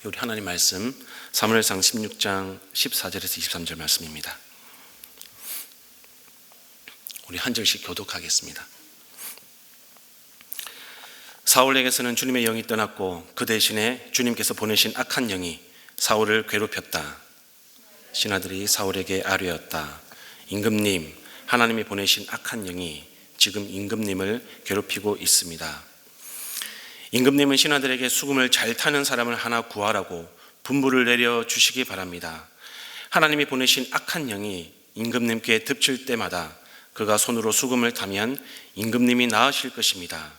우리 하나님 말씀 사무엘상 16장 14절에서 23절 말씀입니다. 우리 한 절씩 교독하겠습니다. 사울에게서는 주님의 영이 떠났고 그 대신에 주님께서 보내신 악한 영이 사울을 괴롭혔다. 신하들이 사울에게 아뢰었다. 임금님, 하나님이 보내신 악한 영이 지금 임금님을 괴롭히고 있습니다. 임금님은 신하들에게 수금을 잘 타는 사람을 하나 구하라고 분부를 내려 주시기 바랍니다. 하나님이 보내신 악한 영이 임금님께 덮칠 때마다 그가 손으로 수금을 타면 임금님이 나으실 것입니다.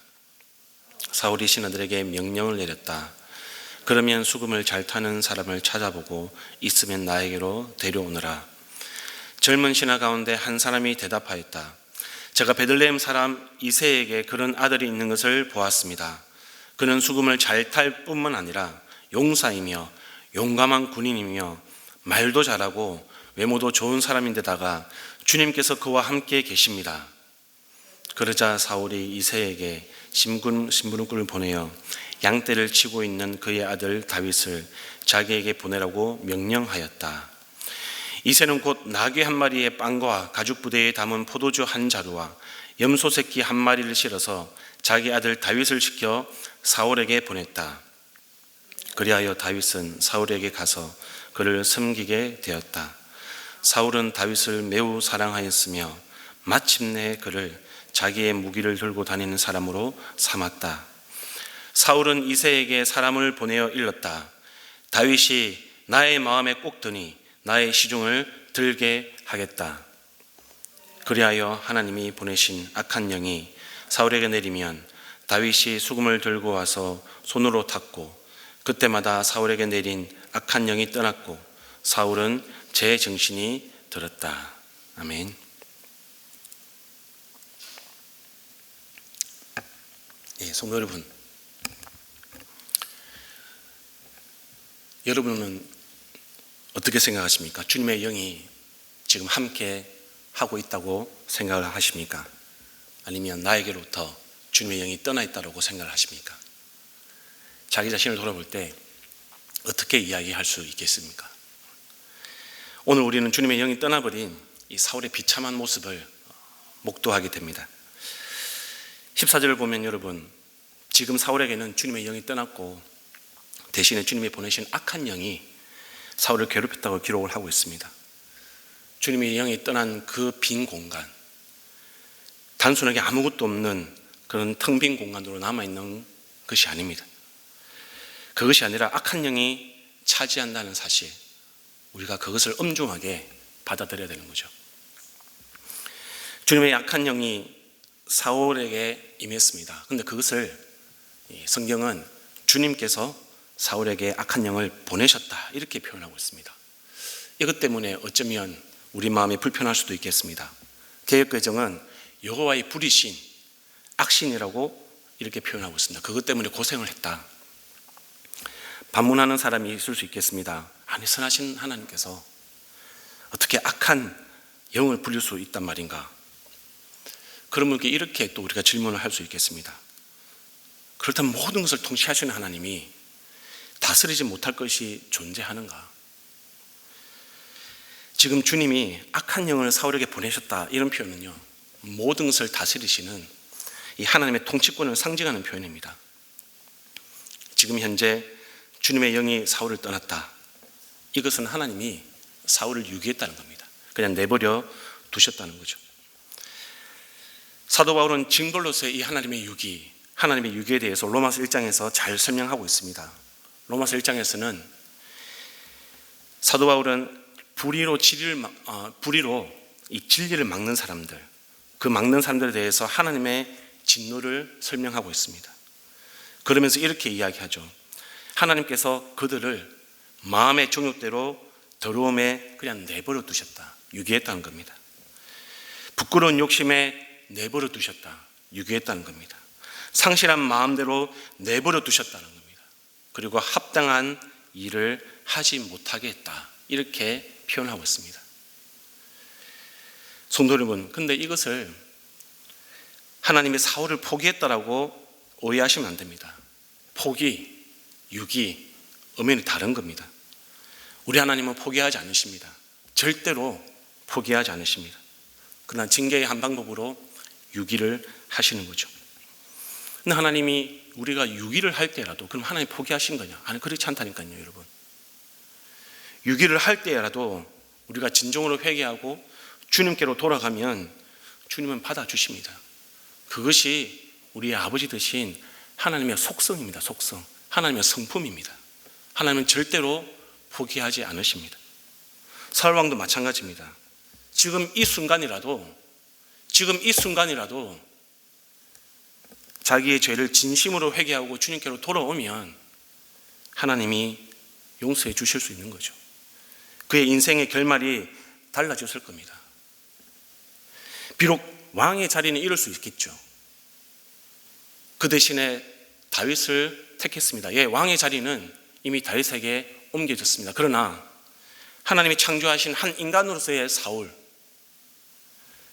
사울이 신하들에게 명령을 내렸다. 그러면 수금을 잘 타는 사람을 찾아보고 있으면 나에게로 데려오너라. 젊은 신하 가운데 한 사람이 대답하였다. 제가 베들레헴 사람 이새에게 그런 아들이 있는 것을 보았습니다. 그는 수금을 잘 탈 뿐만 아니라 용사이며 용감한 군인이며 말도 잘하고 외모도 좋은 사람인데다가 주님께서 그와 함께 계십니다. 그러자 사울이 이새에게 심부름꾼을 보내어 양떼를 치고 있는 그의 아들 다윗을 자기에게 보내라고 명령하였다. 이새는 곧 나귀 한 마리의 빵과 가죽 부대에 담은 포도주 한 자루와 염소 새끼 한 마리를 실어서 자기 아들 다윗을 시켜 사울에게 보냈다. 그리하여 다윗은 사울에게 가서 그를 섬기게 되었다. 사울은 다윗을 매우 사랑하였으며 마침내 그를 자기의 무기를 들고 다니는 사람으로 삼았다. 사울은 이새에게 사람을 보내어 일렀다. 다윗이 나의 마음에 꼭 드니 나의 시중을 들게 하겠다. 그리하여 하나님이 보내신 악한 영이 사울에게 내리면 다윗이 수금을 들고 와서 손으로 탔고 그때마다 사울에게 내린 악한 영이 떠났고 사울은 제정신이 들었다. 아멘. 성도 여러분, 여러분은 어떻게 생각하십니까? 주님의 영이 지금 함께 하고 있다고 생각을 하십니까? 아니면 나에게로부터 주님의 영이 떠나 있다고 생각을 하십니까? 자기 자신을 돌아볼 때 어떻게 이야기할 수 있겠습니까? 오늘 우리는 주님의 영이 떠나버린 이 사울의 비참한 모습을 목도하게 됩니다. 14절을 보면 여러분, 지금 사울에게는 주님의 영이 떠났고 대신에 주님이 보내신 악한 영이 사울을 괴롭혔다고 기록을 하고 있습니다. 주님의 영이 떠난 그 빈 공간, 단순하게 아무것도 없는 그런 텅 빈 공간으로 남아있는 것이 아닙니다. 그것이 아니라 악한 영이 차지한다는 사실, 우리가 그것을 엄중하게 받아들여야 되는 거죠. 주님의 악한 영이 사울에게 임했습니다. 그런데 그것을 성경은 주님께서 사울에게 악한 영을 보내셨다 이렇게 표현하고 있습니다. 이것 때문에 어쩌면 우리 마음이 불편할 수도 있겠습니다. 개역개정은 여호와의 불이신 악신이라고 이렇게 표현하고 있습니다. 그것 때문에 고생을 했다. 반문하는 사람이 있을 수 있겠습니다. 아니, 선하신 하나님께서 어떻게 악한 영을 부릴 수 있단 말인가? 그러면 이렇게 또 우리가 질문을 할 수 있겠습니다. 그렇다면 모든 것을 통치하시는 하나님이 다스리지 못할 것이 존재하는가? 지금 주님이 악한 영을 사울에게 보내셨다 이런 표현은요, 모든 것을 다스리시는 이 하나님의 통치권을 상징하는 표현입니다. 지금 현재 주님의 영이 사울을 떠났다. 이것은 하나님이 사울을 유기했다는 겁니다. 그냥 내버려 두셨다는 거죠. 사도 바울은 징벌로서의 이 하나님의 유기에 대해서 로마서 1장에서 잘 설명하고 있습니다. 로마서 1장에서는 사도 바울은 불의로 이 진리를 막는 사람들, 그 막는 사람들에 대해서 하나님의 진노를 설명하고 있습니다. 그러면서 이렇게 이야기하죠. 하나님께서 그들을 마음의 정욕대로 더러움에 그냥 내버려 두셨다. 유기했다는 겁니다. 부끄러운 욕심에 내버려 두셨다. 유기했다는 겁니다. 상실한 마음대로 내버려 두셨다는 겁니다. 그리고 합당한 일을 하지 못하게 했다. 이렇게 표현하고 있습니다. 성도 여러분, 근데 이것을 하나님이 사울을 포기했다라고 오해하시면 안 됩니다. 포기, 유기, 엄연히 다른 겁니다. 우리 하나님은 포기하지 않으십니다. 절대로 포기하지 않으십니다. 그러나 징계의 한 방법으로 유기를 하시는 거죠. 근데 하나님이 우리가 유기를 할 때라도 그럼 하나님 포기하신 거냐? 아니, 그렇지 않다니까요, 여러분. 유기를 할 때라도 우리가 진정으로 회개하고 주님께로 돌아가면 주님은 받아주십니다. 그것이 우리의 아버지 되신 하나님의 속성입니다. 속성. 하나님의 성품입니다. 하나님은 절대로 포기하지 않으십니다. 사울왕도 마찬가지입니다. 지금 이 순간이라도 자기의 죄를 진심으로 회개하고 주님께로 돌아오면 하나님이 용서해 주실 수 있는 거죠. 그의 인생의 결말이 달라졌을 겁니다. 비록 왕의 자리는 잃을 수 있겠죠. 그 대신에 다윗을 택했습니다. 왕의 자리는 이미 다윗에게 옮겨졌습니다. 그러나 하나님이 창조하신 한 인간으로서의 사울,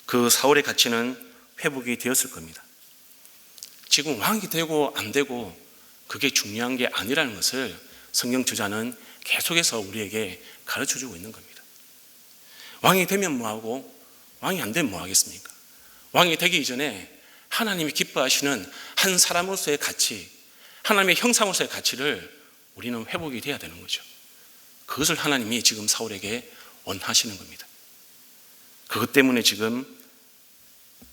그 사울의 가치는 회복이 되었을 겁니다. 지금 왕이 되고 안 되고 그게 중요한 게 아니라는 것을 성경 저자는 계속해서 우리에게 가르쳐주고 있는 겁니다. 왕이 되면 뭐하고 왕이 안 되면 뭐하겠습니까? 왕이 되기 이전에 하나님이 기뻐하시는 한 사람으로서의 가치, 하나님의 형상으로서의 가치를 우리는 회복이 돼야 되는 거죠. 그것을 하나님이 지금 사울에게 원하시는 겁니다. 그것 때문에 지금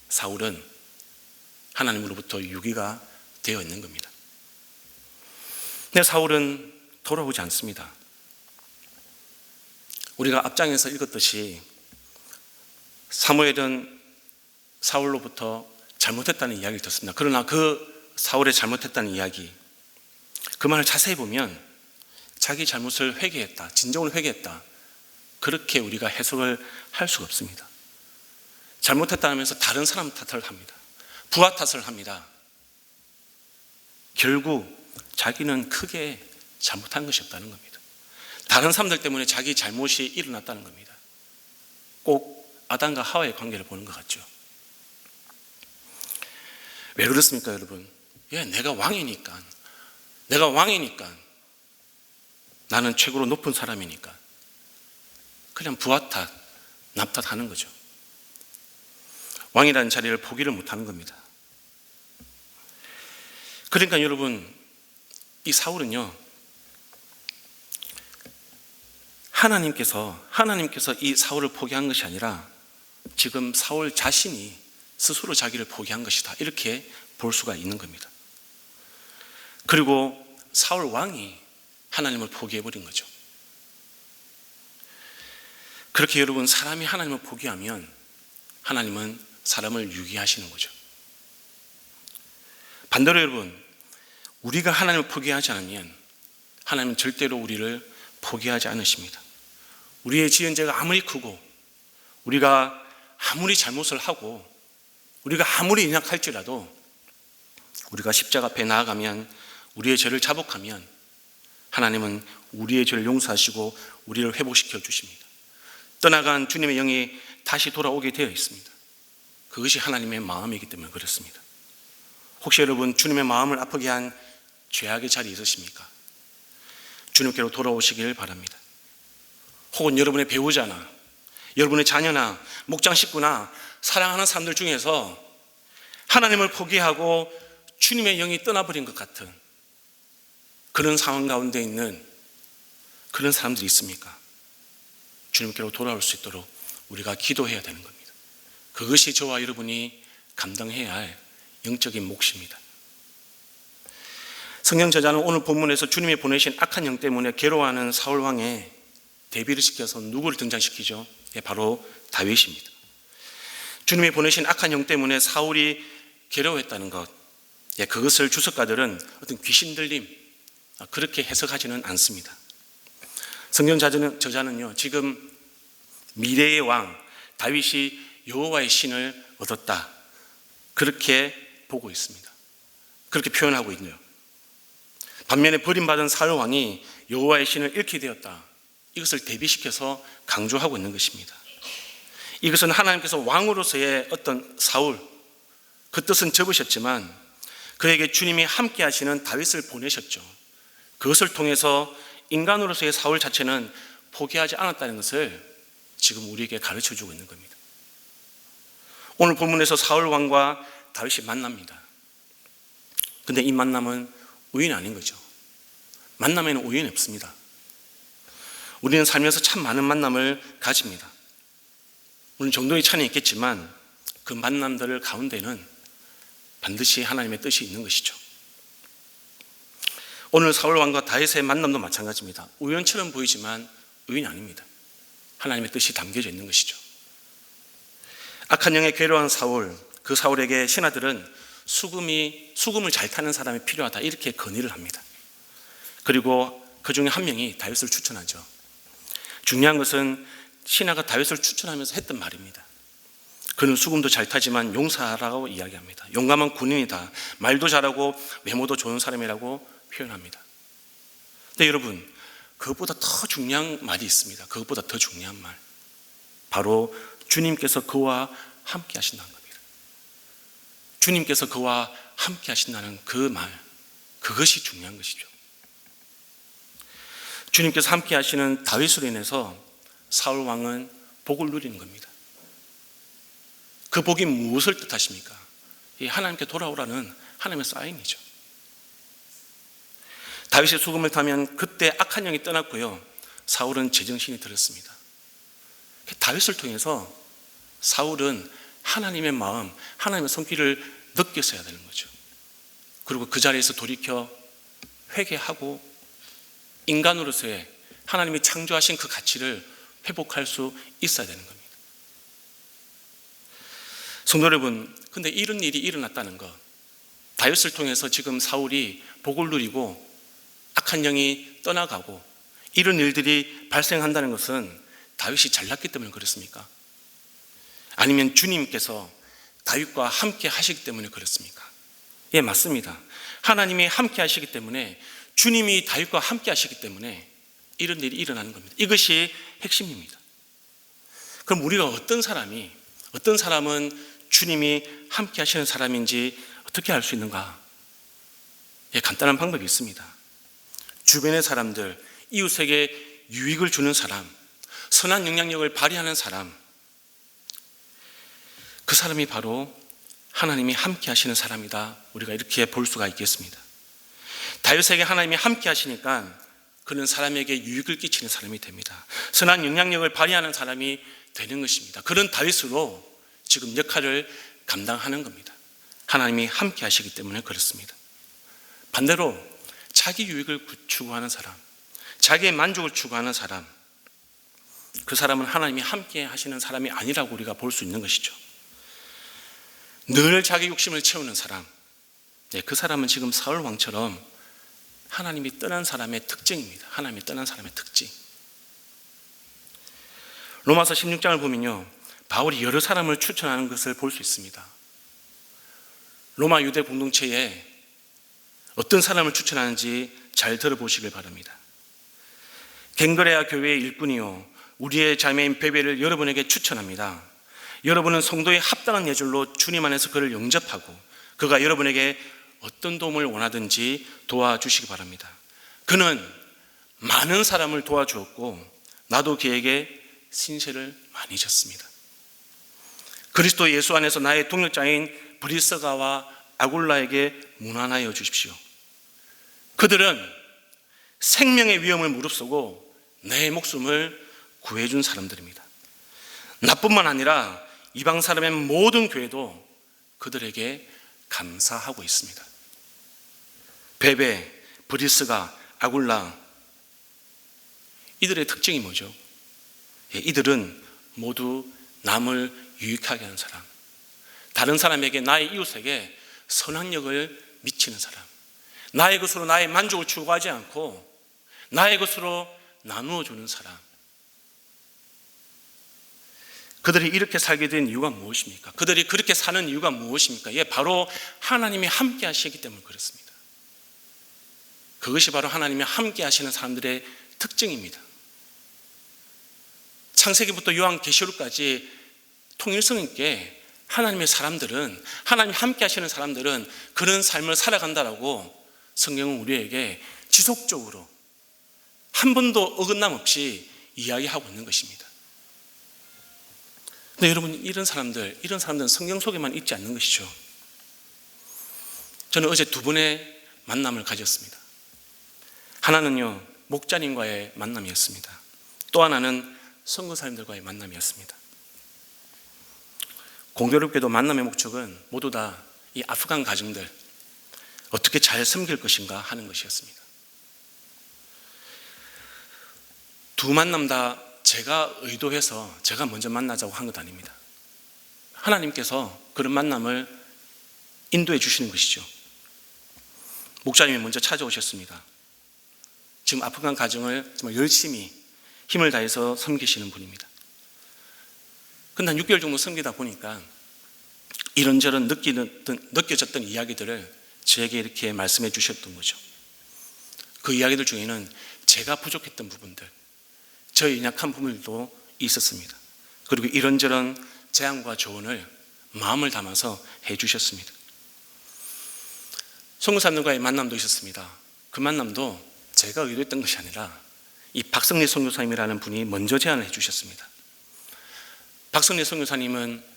사울은 하나님으로부터 유기가 되어 있는 겁니다. 근데 사울은 돌아오지 않습니다. 우리가 앞장에서 읽었듯이 사무엘은 사울로부터 잘못했다는 이야기를 듣습니다. 그러나 그 사울의 잘못했다는 이야기, 그 말을 자세히 보면 자기 잘못을 회개했다, 진정으로 회개했다, 그렇게 우리가 해석을 할 수가 없습니다. 잘못했다면서 다른 사람 탓을 합니다. 부하 탓을 합니다. 결국 자기는 크게 잘못한 것이 없다는 겁니다. 다른 사람들 때문에 자기 잘못이 일어났다는 겁니다. 꼭 아담과 하와의 관계를 보는 것 같죠. 왜 그렇습니까, 여러분? 내가 왕이니까, 나는 최고로 높은 사람이니까 그냥 부하 탓, 남 탓하는 거죠. 왕이라는 자리를 포기를 못하는 겁니다. 그러니까 여러분, 이 사울은요, 하나님께서 이 사울을 포기한 것이 아니라 지금 사울 자신이 스스로 자기를 포기한 것이다, 이렇게 볼 수가 있는 겁니다. 그리고 사울 왕이 하나님을 포기해버린 거죠. 그렇게 여러분, 사람이 하나님을 포기하면 하나님은 사람을 유기하시는 거죠. 반대로 여러분, 우리가 하나님을 포기하지 않으면 하나님은 절대로 우리를 포기하지 않으십니다. 우리의 지은 죄가 아무리 크고, 우리가 아무리 잘못을 하고, 우리가 아무리 연약할지라도 우리가 십자가 앞에 나아가면, 우리의 죄를 자복하면 하나님은 우리의 죄를 용서하시고 우리를 회복시켜 주십니다. 떠나간 주님의 영이 다시 돌아오게 되어 있습니다. 그것이 하나님의 마음이기 때문에 그렇습니다. 혹시 여러분, 주님의 마음을 아프게 한 죄악의 자리 있으십니까? 주님께로 돌아오시길 바랍니다. 혹은 여러분의 배우자나 여러분의 자녀나 목장 식구나 사랑하는 사람들 중에서 하나님을 포기하고 주님의 영이 떠나버린 것 같은 그런 상황 가운데 있는 그런 사람들이 있습니까? 주님께로 돌아올 수 있도록 우리가 기도해야 되는 겁니다. 그것이 저와 여러분이 감당해야 할 영적인 몫입니다. 성경 저자는 오늘 본문에서 주님이 보내신 악한 영 때문에 괴로워하는 사울 왕에 대비를 시켜서 누구를 등장시키죠? 바로 다윗입니다. 주님이 보내신 악한 영 때문에 사울이 괴로워했다는 것, 그것을 주석가들은 어떤 귀신 들림, 그렇게 해석하지는 않습니다. 성경 저자는요, 지금 미래의 왕 다윗이 여호와의 신을 얻었다, 그렇게 보고 있습니다. 그렇게 표현하고 있네요. 반면에 버림받은 사울 왕이 여호와의 신을 잃게 되었다, 이것을 대비시켜서 강조하고 있는 것입니다. 이것은 하나님께서 왕으로서의 어떤 사울, 그 뜻은 접으셨지만 그에게 주님이 함께 하시는 다윗을 보내셨죠. 그것을 통해서 인간으로서의 사울 자체는 포기하지 않았다는 것을 지금 우리에게 가르쳐주고 있는 겁니다. 오늘 본문에서 사울 왕과 다윗이 만납니다. 근데 이 만남은 우연이 아닌 거죠. 만남에는 우연이 없습니다. 우리는 살면서 참 많은 만남을 가집니다. 물론 정도의 차이는 있겠지만 그 만남들 가운데는 반드시 하나님의 뜻이 있는 것이죠. 오늘 사울 왕과 다윗의 만남도 마찬가지입니다. 우연처럼 보이지만 우연이 아닙니다. 하나님의 뜻이 담겨져 있는 것이죠. 악한 영에 괴로워한 사울, 그 사울에게 신하들은 수금을 잘 타는 사람이 필요하다 이렇게 건의를 합니다. 그리고 그 중에 한 명이 다윗을 추천하죠. 중요한 것은 신하가 다윗을 추천하면서 했던 말입니다. 그는 수금도 잘 타지만 용사라고 이야기합니다. 용감한 군인이다. 말도 잘하고 외모도 좋은 사람이라고 표현합니다. 근데 여러분, 그것보다 더 중요한 말이 있습니다. 그것보다 더 중요한 말. 바로 주님께서 그와 함께 하신다는 겁니다. 주님께서 그와 함께 하신다는 그 말, 그것이 중요한 것이죠. 주님께서 함께 하시는 다윗으로 인해서 사울 왕은 복을 누리는 겁니다. 그 복이 무엇을 뜻하십니까? 이 하나님께 돌아오라는 하나님의 사인이죠. 다윗의 수금을 타면 그때 악한 영이 떠났고요, 사울은 제정신이 들었습니다. 다윗을 통해서 사울은 하나님의 마음, 하나님의 손길을 느꼈어야 되는 거죠. 그리고 그 자리에서 돌이켜 회개하고 인간으로서의 하나님이 창조하신 그 가치를 회복할 수 있어야 되는 겁니다. 성도 여러분, 근데 이런 일이 일어났다는 것, 다윗을 통해서 지금 사울이 복을 누리고 악한 영이 떠나가고 이런 일들이 발생한다는 것은 다윗이 잘났기 때문에 그렇습니까? 아니면 주님께서 다윗과 함께 하시기 때문에 그렇습니까? 예, 맞습니다. 하나님이 함께 하시기 때문에, 주님이 다윗과 함께 하시기 때문에 이런 일이 일어나는 겁니다. 이것이 핵심입니다. 그럼 우리가 어떤 사람은 주님이 함께 하시는 사람인지 어떻게 알 수 있는가? 예, 간단한 방법이 있습니다. 주변의 사람들, 이웃에게 유익을 주는 사람, 선한 영향력을 발휘하는 사람, 그 사람이 바로 하나님이 함께 하시는 사람이다. 우리가 이렇게 볼 수가 있겠습니다. 다윗에게 하나님이 함께 하시니까 그는 사람에게 유익을 끼치는 사람이 됩니다. 선한 영향력을 발휘하는 사람이 되는 것입니다. 그런 다윗으로 지금 역할을 감당하는 겁니다. 하나님이 함께 하시기 때문에 그렇습니다. 반대로 자기 유익을 추구하는 사람, 자기의 만족을 추구하는 사람, 그 사람은 하나님이 함께 하시는 사람이 아니라고 우리가 볼 수 있는 것이죠. 늘 자기 욕심을 채우는 사람, 그 사람은 지금 사울 왕처럼 하나님이 떠난 사람의 특징입니다. 하나님이 떠난 사람의 특징. 로마서 16장을 보면요, 바울이 여러 사람을 추천하는 것을 볼 수 있습니다. 로마 유대 공동체에 어떤 사람을 추천하는지 잘 들어보시길 바랍니다. 갱그레아 교회의 일꾼이요, 우리의 자매인 베베를 여러분에게 추천합니다. 여러분은 성도의 합당한 예절로 주님 안에서 그를 영접하고 그가 여러분에게 어떤 도움을 원하든지 도와주시기 바랍니다. 그는 많은 사람을 도와주었고 나도 그에게 신세를 많이 졌습니다. 그리스도 예수 안에서 나의 동역자인 브리스가와 아굴라에게 문안하여 주십시오. 그들은 생명의 위험을 무릅쓰고 내 목숨을 구해준 사람들입니다. 나뿐만 아니라 이방 사람의 모든 교회도 그들에게 감사하고 있습니다. 베베, 브리스가, 아굴라, 이들의 특징이 뭐죠? 이들은 모두 남을 유익하게 하는 사람, 다른 사람에게, 나의 이웃에게 선악력을 미치는 사람, 나의 것으로 나의 만족을 추구하지 않고 나의 것으로 나누어 주는 사람. 그들이 이렇게 살게 된 이유가 무엇입니까? 그들이 그렇게 사는 이유가 무엇입니까? 예, 바로 하나님이 함께 하시기 때문에 그렇습니다. 그것이 바로 하나님이 함께 하시는 사람들의 특징입니다. 창세기부터 요한계시록까지 통일성 있게 하나님의 사람들은, 하나님 함께 하시는 사람들은 그런 삶을 살아간다라고 성경은 우리에게 지속적으로 한 번도 어긋남 없이 이야기하고 있는 것입니다. 근데 여러분, 이런 사람들은 성경 속에만 있지 않는 것이죠. 저는 어제 두 분의 만남을 가졌습니다. 하나는요, 목자님과의 만남이었습니다. 또 하나는 선교사님들과의 만남이었습니다. 공교롭게도 만남의 목적은 모두 다 이 아프간 가정들 어떻게 잘 섬길 것인가 하는 것이었습니다. 두 만남 다 제가 의도해서 제가 먼저 만나자고 한 것 아닙니다. 하나님께서 그런 만남을 인도해 주시는 것이죠. 목자님이 먼저 찾아오셨습니다. 지금 아프간 가정을 정말 열심히 힘을 다해서 섬기시는 분입니다. 근데 한 6개월 정도 섬기다 보니까 이런저런 느껴졌던 이야기들을 저에게 이렇게 말씀해 주셨던 거죠. 그 이야기들 중에는 제가 부족했던 부분들, 저의 연약한 부분들도 있었습니다. 그리고 이런저런 제안과 조언을 마음을 담아서 해 주셨습니다. 선교사님과의 만남도 있었습니다. 그 만남도 제가 의도했던 것이 아니라 이 박성리 선교사님이라는 분이 먼저 제안을 해 주셨습니다. 박성리 선교사님은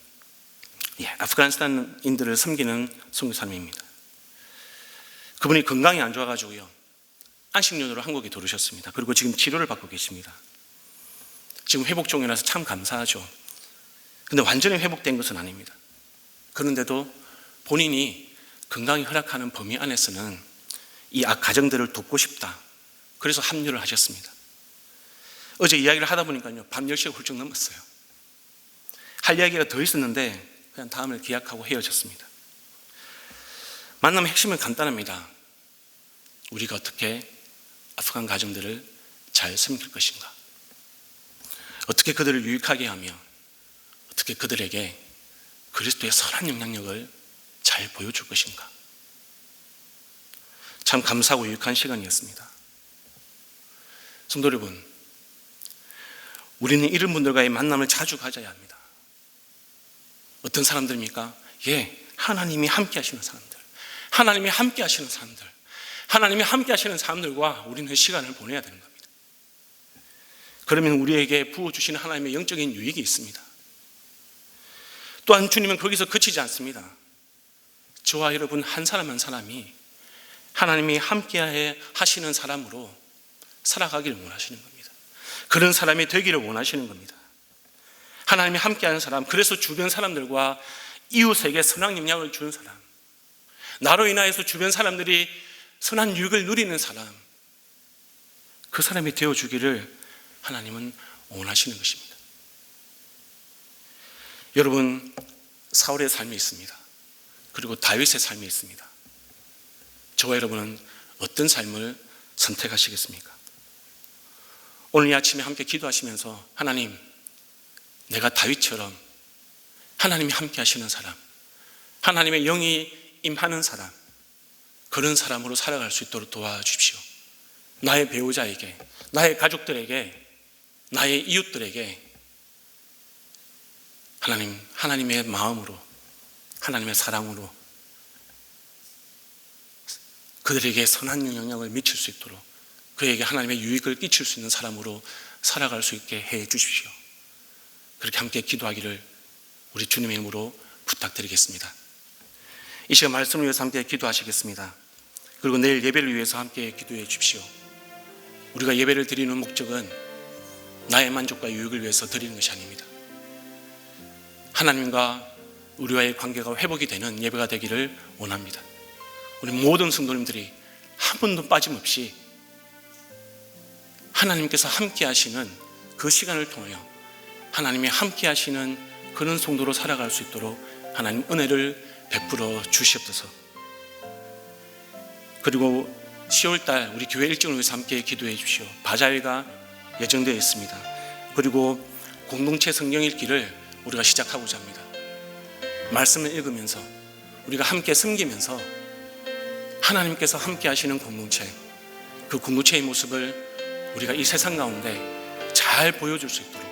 아프가니스탄인들을 섬기는 선교사님입니다. 그분이 건강이 안 좋아가지고요, 안식년으로 한국에 들어오셨습니다. 그리고 지금 치료를 받고 계십니다. 지금 회복 중이라서 참 감사하죠. 근데 완전히 회복된 것은 아닙니다. 그런데도 본인이 건강이 허락하는 범위 안에서는 이 가정들을 돕고 싶다. 그래서 합류를 하셨습니다. 어제 이야기를 하다 보니까요, 밤 10시가 훌쩍 넘었어요. 할 이야기가 더 있었는데 그냥 다음을 기약하고 헤어졌습니다. 만남의 핵심은 간단합니다. 우리가 어떻게 아프간 가정들을 잘 섬길 것인가, 어떻게 그들을 유익하게 하며 어떻게 그들에게 그리스도의 선한 영향력을 잘 보여줄 것인가. 참 감사하고 유익한 시간이었습니다. 성도 여러분, 우리는 이런 분들과의 만남을 자주 가져야 합니다. 어떤 사람들입니까? 하나님이 함께 하시는 사람들, 하나님이 함께 하시는 사람들, 하나님이 함께 하시는 사람들과 우리는 시간을 보내야 되는 겁니다. 그러면 우리에게 부어주시는 하나님의 영적인 유익이 있습니다. 또한 주님은 거기서 그치지 않습니다. 저와 여러분 한 사람 한 사람이 하나님이 함께 하시는 사람으로 살아가기를 원하시는 겁니다. 그런 사람이 되기를 원하시는 겁니다. 하나님이 함께하는 사람, 그래서 주변 사람들과 이웃에게 선한 영향을 주는 사람, 나로 인하여서 주변 사람들이 선한 유익을 누리는 사람, 그 사람이 되어주기를 하나님은 원하시는 것입니다. 여러분, 사울의 삶이 있습니다. 그리고 다윗의 삶이 있습니다. 저와 여러분은 어떤 삶을 선택하시겠습니까? 오늘 이 아침에 함께 기도하시면서 하나님, 내가 다윗처럼 하나님이 함께 하시는 사람, 하나님의 영이 임하는 사람, 그런 사람으로 살아갈 수 있도록 도와주십시오. 나의 배우자에게, 나의 가족들에게, 나의 이웃들에게 하나님의 마음으로, 하나님의 사랑으로 그들에게 선한 영향을 미칠 수 있도록, 그에게 하나님의 유익을 끼칠 수 있는 사람으로 살아갈 수 있게 해 주십시오. 그렇게 함께 기도하기를 우리 주님의 이름으로 부탁드리겠습니다. 이 시간 말씀을 위해서 함께 기도하시겠습니다. 그리고 내일 예배를 위해서 함께 기도해 주십시오. 우리가 예배를 드리는 목적은 나의 만족과 유익을 위해서 드리는 것이 아닙니다. 하나님과 우리와의 관계가 회복이 되는 예배가 되기를 원합니다. 우리 모든 성도님들이 한 번도 빠짐없이 하나님께서 함께 하시는 그 시간을 통하여 하나님이 함께 하시는 그런 성도로 살아갈 수 있도록 하나님 은혜를 베풀어 주시옵소서. 그리고 10월달 우리 교회 일정을 위해서 함께 기도해 주시오. 바자회가 예정되어 있습니다. 그리고 공동체 성경 읽기를 우리가 시작하고자 합니다. 말씀을 읽으면서 우리가 함께 섬기면서 하나님께서 함께 하시는 공동체, 그 공동체의 모습을 우리가 이 세상 가운데 잘 보여줄 수 있도록,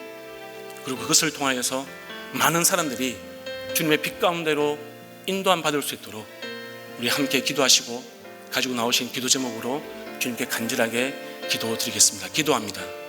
그리고 그것을 통하여서 많은 사람들이 주님의 빛 가운데로 인도함 받을 수 있도록 우리 함께 기도하시고 가지고 나오신 기도 제목으로 주님께 간절하게 기도드리겠습니다. 기도합니다.